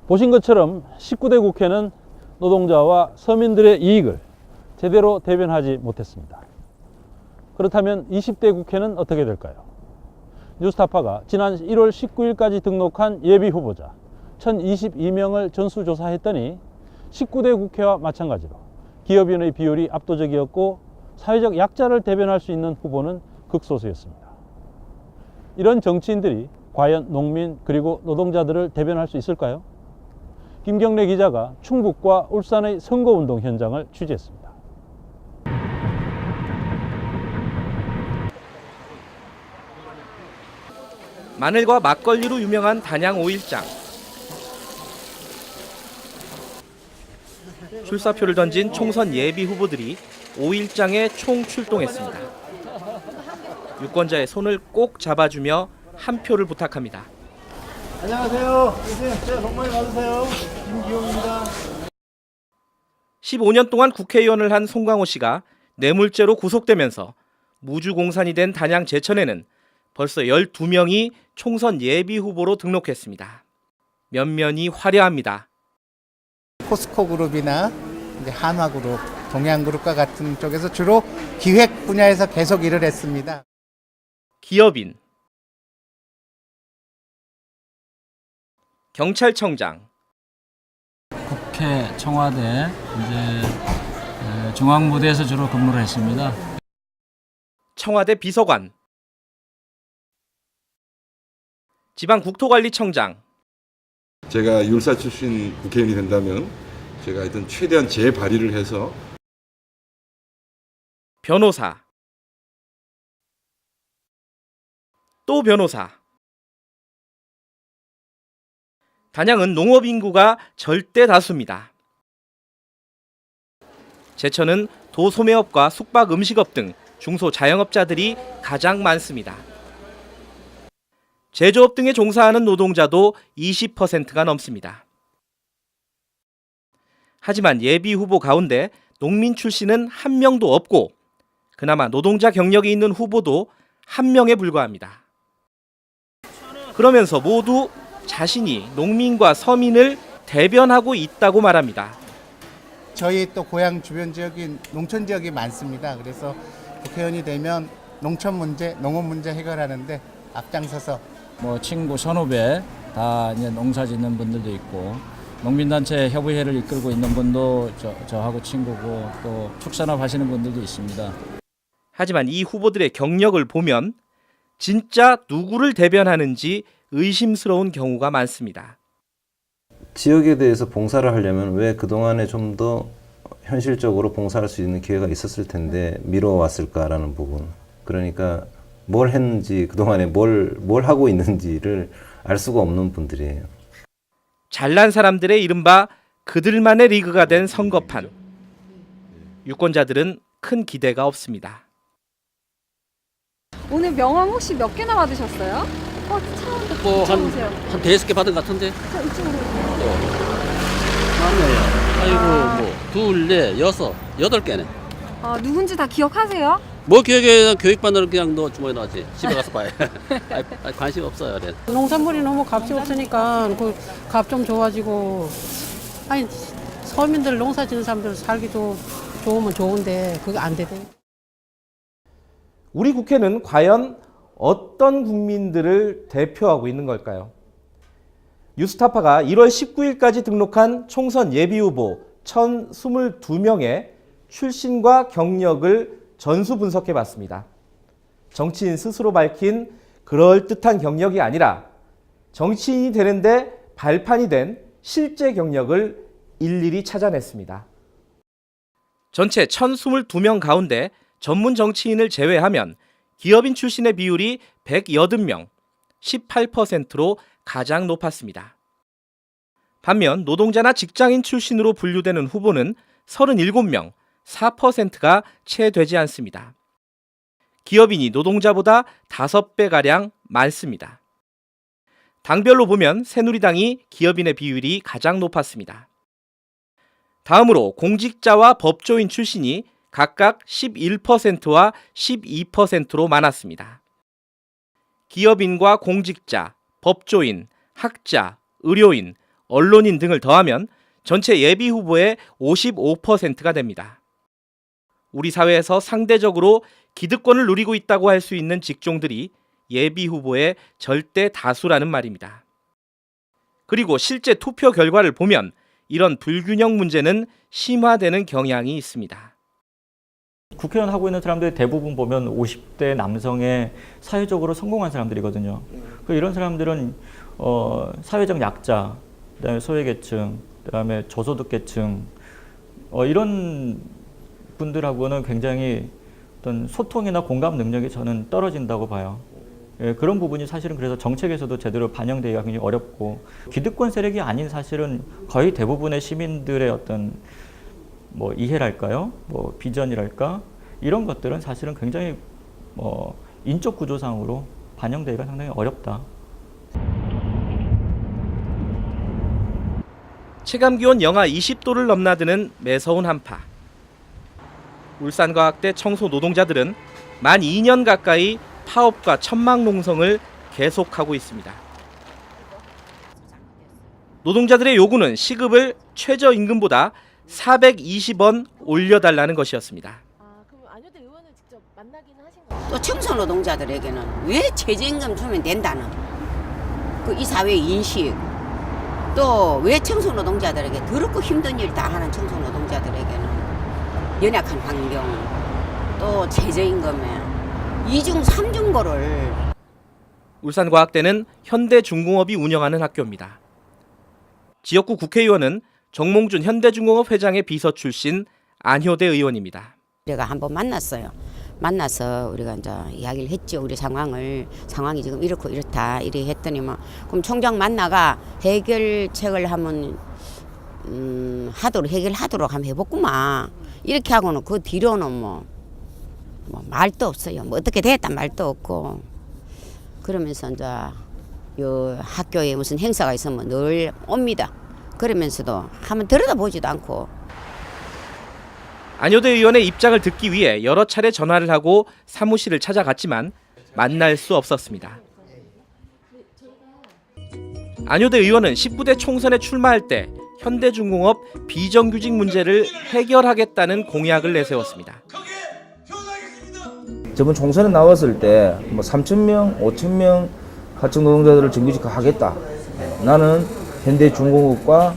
보신 것처럼 19대 국회는 노동자와 서민들의 이익을 제대로 대변하지 못했습니다. 그렇다면 20대 국회는 어떻게 될까요? 뉴스타파가 지난 1월 19일까지 등록한 예비 후보자 1022명을 전수조사했더니 19대 국회와 마찬가지로 기업인의 비율이 압도적이었고 사회적 약자를 대변할 수 있는 후보는 극소수였습니다. 이런 정치인들이 과연 농민 그리고 노동자들을 대변할 수 있을까요? 김경래 기자가 충북과 울산의 선거운동 현장을 취재했습니다. 마늘과 막걸리로 유명한 단양 5일장. 출사표를 던진 총선 예비 후보들이 5일장에 총출동했습니다. 유권자의 손을 꼭 잡아주며 한 표를 부탁합니다. 안녕하세요. 제가 복 많이 받으세요. 김기용입니다. 15년 동안 국회의원을 한 송광호 씨가 뇌물죄로 구속되면서 무주공산이 된 단양 제천에는 벌써 12명이 총선 예비 후보로 등록했습니다. 면면이 화려합니다. 포스코 그룹이나 이제 한화 그룹, 동양 그룹과 같은 쪽에서 주로 기획 분야에서 계속 일을 했습니다. 기업인, 경찰청장, 국회, 청와대, 이제 중앙부대에서 주로 근무를 했습니다. 청와대 비서관, 지방국토관리청장, 제가 율사 출신 국회의원이 된다면 제가 하여튼 최대한 제 발의를 해서 변호사, 또 변호사. 단양은 농업 인구가 절대 다수입니다. 제천은 도소매업과 숙박 음식업 등 중소자영업자들이 가장 많습니다. 제조업 등에 종사하는 노동자도 20%가 넘습니다. 하지만 예비 후보 가운데 농민 출신은 한 명도 없고 그나마 노동자 경력이 있는 후보도 한 명에 불과합니다. 그러면서 모두 자신이 농민과 서민을 대변하고 있다고 말합니다. 저희 또 고향 주변 지역인 농촌 지역이 많습니다. 그래서 국회의원이 되면 농촌 문제, 농업 문제 해결하는데 앞장서서 친구, 선후배 다 이제 농사 짓는 분들도 있고 농민단체 협의회를 이끌고 있는 분도 저하고 친구고 또 축산업 하시는 분들도 있습니다. 하지만 이 후보들의 경력을 보면 진짜 누구를 대변하는지 의심스러운 경우가 많습니다. 지역에 대해서 봉사를 하려면 왜 그동안에 좀 더 현실적으로 봉사할 수 있는 기회가 있었을 텐데 미뤄왔을까라는 부분. 그러니까 뭘 했는지 그동안에 뭘 하고 있는지를 알 수가 없는 분들이에요. 잘난 사람들의 이른바 그들만의 리그가 된 선거판. 유권자들은 큰 기대가 없습니다. 오늘 명함 혹시 몇 개나 받으셨어요? 한 대여섯 개 받은 것 같은데. 저 이쪽으로. 맞네요. 아이고 둘, 넷, 여덟 개네. 아, 누군지 다 기억하세요? 뭐 기억에 교육반으로 그냥 너 주머니에 넣었지. 집에 가서 봐요. 관심 없어요. 네. 농산물이 너무 값이 없으니까 그 값 좀 좋아지고 아니 서민들 농사 짓는 사람들 살기도 좋으면 좋은데 그게 안 되대. 우리 국회는 과연 어떤 국민들을 대표하고 있는 걸까요? 뉴스타파가 1월 19일까지 등록한 총선 예비후보 1022명의 출신과 경력을 전수 분석해봤습니다. 정치인 스스로 밝힌 그럴듯한 경력이 아니라 정치인이 되는데 발판이 된 실제 경력을 일일이 찾아냈습니다. 전체 1022명 가운데 전문 정치인을 제외하면 기업인 출신의 비율이 180명, 18%로 가장 높았습니다. 반면 노동자나 직장인 출신으로 분류되는 후보는 37명, 4%가 채 되지 않습니다. 기업인이 노동자보다 5배가량 많습니다. 당별로 보면 새누리당이 기업인의 비율이 가장 높았습니다. 다음으로 공직자와 법조인 출신이 각각 11%와 12%로 많았습니다. 기업인과 공직자, 법조인, 학자, 의료인, 언론인 등을 더하면 전체 예비 후보의 55%가 됩니다. 우리 사회에서 상대적으로 기득권을 누리고 있다고 할 수 있는 직종들이 예비 후보의 절대 다수라는 말입니다. 그리고 실제 투표 결과를 보면 이런 불균형 문제는 심화되는 경향이 있습니다. 국회의원 하고 있는 사람들 대부분 보면 50대 남성의 사회적으로 성공한 사람들이거든요. 이런 사람들은 사회적 약자, 그다음에 소외계층, 그다음에 저소득계층 이런 분들하고는 굉장히 어떤 소통이나 공감 능력이 저는 떨어진다고 봐요. 예, 그런 부분이 사실은 그래서 정책에서도 제대로 반영되기가 굉장히 어렵고 기득권 세력이 아닌 사실은 거의 대부분의 시민들의 어떤 뭐 이해랄까요? 뭐 비전이랄까? 이런 것들은 사실은 굉장히 인적 구조상으로 반영되기가 상당히 어렵다. 체감기온 영하 20도를 넘나드는 매서운 한파. 울산과학대 청소 노동자들은 만 2년 가까이 파업과 천막 농성을 계속하고 있습니다. 노동자들의 요구는 시급을 최저임금보다 420원 올려달라는 것이었습니다. 그럼 안효대 의원을 직접 만나기는 하신 거예요? 또 청소 노동자들에게는 왜 최저임금 주면 된다는 이 사회의 인식, 또 왜 청소 노동자들에게 더럽고 힘든 일 다 하는 청소 노동자들에게는 연약한 환경, 또 최저임금에 이중 삼중고를. 울산과학대는 현대중공업이 운영하는 학교입니다. 지역구 국회의원은 정몽준 현대중공업 회장의 비서 출신 안효대 의원입니다. 우리가 한번 만났어요. 만나서 우리가 이제 이야기를 했죠. 우리 상황이 지금 이렇고 이렇다 이래 했더니 그럼 총장 만나가 해결책을 한번 해결하도록 한번 해보구만. 이렇게 하고는 그 뒤로는 뭐 말도 없어요. 뭐 어떻게 됐단 말도 없고. 그러면서 이제 요 학교에 무슨 행사가 있으면 늘 옵니다. 그러면서도 한번 들여다보지도 않고. 안효대 의원의 입장을 듣기 위해 여러 차례 전화를 하고 사무실을 찾아갔지만 만날 수 없었습니다. 안효대 의원은 19대 총선에 출마할 때 현대중공업 비정규직 문제를 해결하겠다는 공약을 내세웠습니다. 저번 총선에 나왔을 때 3,000명, 5,000명 하청 노동자들을 정규직화 하겠다. 나는 현대중공업과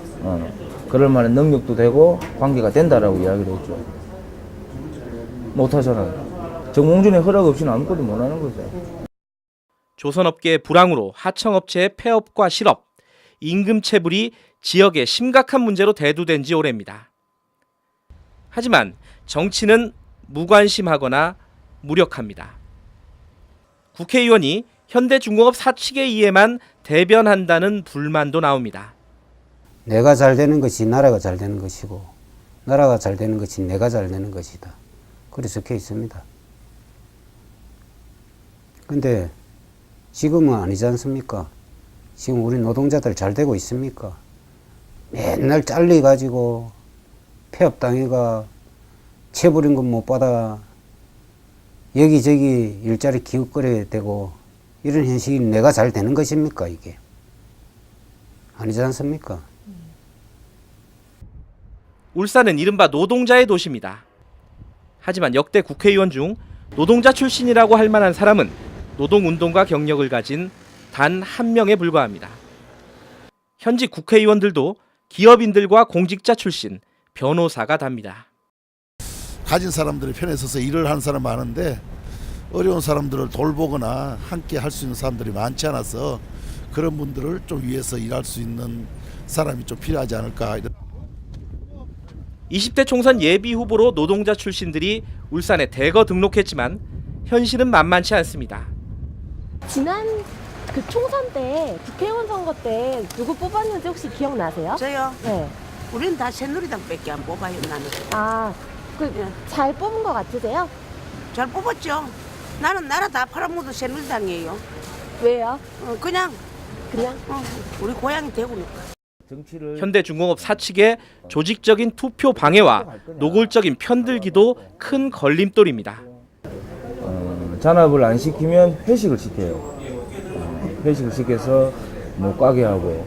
그럴 만한 능력도 되고 관계가 된다라고 이야기를 했죠. 못하잖아요. 정몽준의 허락 없이는 아무것도 못하는 거죠. 조선업계의 불황으로 하청업체의 폐업과 실업, 임금체불이 지역의 심각한 문제로 대두된 지 오래입니다. 하지만 정치는 무관심하거나 무력합니다. 국회의원이 현대중공업 사측에 의해만 대변한다는 불만도 나옵니다. 내가 잘 되는 것이 나라가 잘 되는 것이고 나라가 잘 되는 것이 내가 잘 되는 것이다. 그렇게 적혀 있습니다. 근데 지금은 아니지 않습니까? 지금 우리 노동자들 잘 되고 있습니까? 맨날 잘려가지고 폐업당해가 체불임금 못 받아 여기저기 일자리 기웃거려야 되고 이런 현실이 내가 잘 되는 것입니까 이게? 아니지 않습니까? 울산은 이른바 노동자의 도시입니다. 하지만 역대 국회의원 중 노동자 출신이라고 할 만한 사람은 노동운동가 경력을 가진 단 한 명에 불과합니다. 현직 국회의원들도 기업인들과 공직자 출신, 변호사가 답니다. 가진 사람들의 편에 서서 일을 하는 사람 많은데 어려운 사람들을 돌보거나 함께 할 수 있는 사람들이 많지 않아서 그런 분들을 좀 위해서 일할 수 있는 사람이 좀 필요하지 않을까. 20대 총선 예비 후보로 노동자 출신들이 울산에 대거 등록했지만 현실은 만만치 않습니다. 지난 그 총선 때 국회의원 선거 때 누구 뽑았는지 혹시 기억나세요? 저요? 네. 우리는 다 새누리당밖에 안 뽑아요 나는. 잘 뽑은 것 같으세요? 잘 뽑았죠. 나는 나라 다 팔아먹어도 새누리당이에요. 왜요? 그냥 우리 고향이 대구니까. 현대중공업 사측의 조직적인 투표 방해와 노골적인 편들기도 큰 걸림돌입니다. 잔압을 안 시키면 회식을 시켜요. 회식을 시켜서 못 가게 하고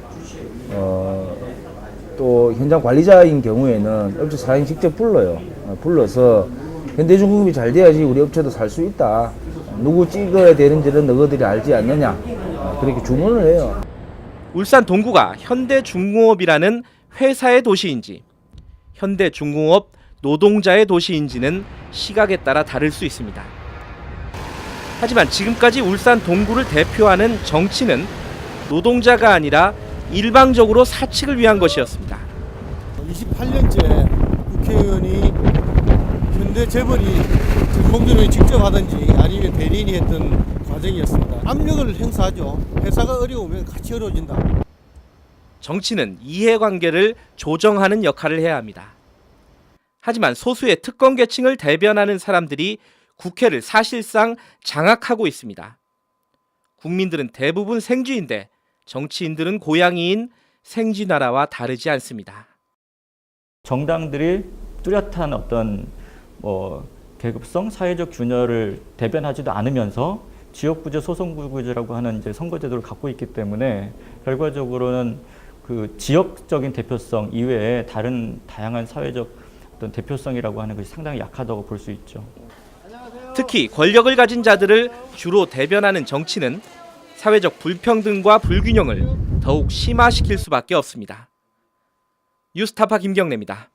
또 현장 관리자인 경우에는 업체 사장이 직접 불러요. 불러서 현대중공업이 잘 돼야지 우리 업체도 살 수 있다. 누구 찍어야 되는지는 너희들이 알지 않느냐. 그렇게 주문을 해요. 울산 동구가 현대중공업이라는 회사의 도시인지 현대중공업 노동자의 도시인지는 시각에 따라 다를 수 있습니다. 하지만 지금까지 울산 동구를 대표하는 정치는 노동자가 아니라 일방적으로 사측을 위한 것이었습니다. 28년째 국회의원이 현대 재벌이 정봉준이 직접 하든지 아니면 대리인이 했던 과정이었습니다. 압력을 행사하죠. 회사가 어려우면 같이 어려워진다. 정치는 이해관계를 조정하는 역할을 해야 합니다. 하지만 소수의 특권 계층을 대변하는 사람들이 국회를 사실상 장악하고 있습니다. 국민들은 대부분 생쥐인데 정치인들은 고양이인 생쥐나라와 다르지 않습니다. 정당들이 뚜렷한 어떤 계급성 사회적 균열을 대변하지도 않으면서 지역구제, 소선구제라고 하는 이제 선거제도를 갖고 있기 때문에 결과적으로는 그 지역적인 대표성 이외에 다른 다양한 사회적 어떤 대표성이라고 하는 것이 상당히 약하다고 볼 수 있죠. 특히 권력을 가진 자들을 주로 대변하는 정치는 사회적 불평등과 불균형을 더욱 심화시킬 수밖에 없습니다. 뉴스타파 김경래입니다.